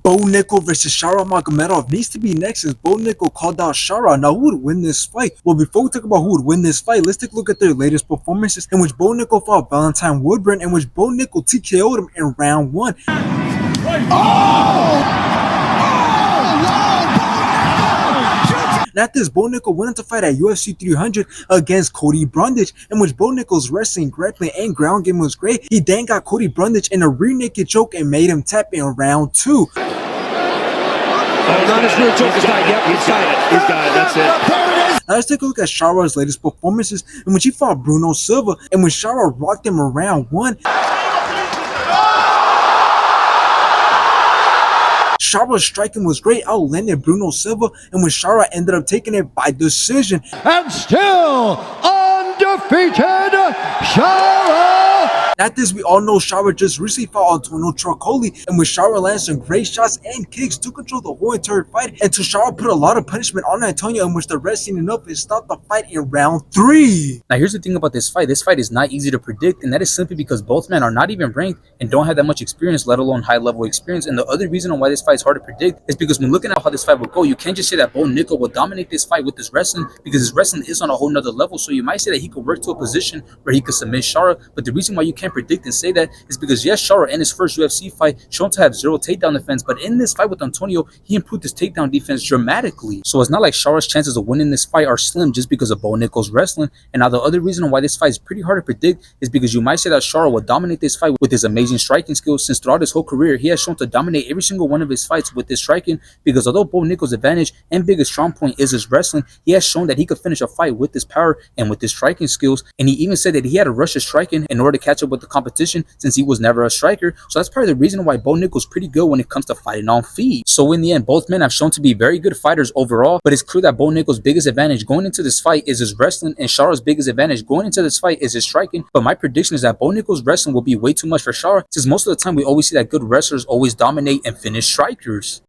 Bo Nickal versus Shara Magomedov needs to be next since Bo Nickal called out Shara. Now, who would win this fight? Well, before we talk about who would win this fight, let's take a look at their latest performances in which Bo Nickal fought Valentine Woodburn, in which Bo Nickal TKO'd him in round 1. And after this, Bo Nickal went into fight at UFC 300 against Cody Brundage, in which Bo Nickal's wrestling, grappling, and ground game was great. He then got Cody Brundage in a rear naked choke and made him tap in round 2. He's got it. That's it. Now let's take a look at Shara's latest performances, in which he fought Bruno Silva, and when Shara rocked him around 1. Shara's striking was great, outlanded Bruno Silva, and when Shara ended up taking it by decision. And still undefeated, Shara! At this, we all know Shara just recently fought Antonio Trocoli, and when Shara landed some great shots and kicks to control the whole entire fight, and so Shara put a lot of punishment on Antonio, in which the ref seen enough and stopped the fight in round 3. Now here's the thing about this fight. This fight is not easy to predict, and that is simply because both men are not even ranked and don't have that much experience, let alone high level experience. And the other reason why this fight is hard to predict is because when looking at how this fight will go, you can't just say that Bo Nickal will dominate this fight with his wrestling, because his wrestling is on a whole nother level. So you might say that he could work to a position where he could submit Shara, but the reason why you can't predict and say that is because yes, Shara in his first UFC fight shown to have 0 takedown defense, but in this fight with Antonio, he improved his takedown defense dramatically. So it's not like Shara's chances of winning this fight are slim just because of Bo Nickal's wrestling. And now the other reason why this fight is pretty hard to predict is because you might say that Shara will dominate this fight with his amazing striking skills, since throughout his whole career he has shown to dominate every single one of his fights with his striking, because although Bo Nickal's advantage and biggest strong point is his wrestling, he has shown that he could finish a fight with his power and with his striking skills. And he even said that he had to rush his striking in order to catch up with the competition, since he was never a striker. So that's part of the reason why Bo Nickal's pretty good when it comes to fighting on feet. So in the end, both men have shown to be very good fighters overall, but it's clear that Bo Nickal's biggest advantage going into this fight is his wrestling, and Shara's biggest advantage going into this fight is his striking. But my prediction is that Bo Nickal's wrestling will be way too much for Shara, since most of the time we always see that good wrestlers always dominate and finish strikers.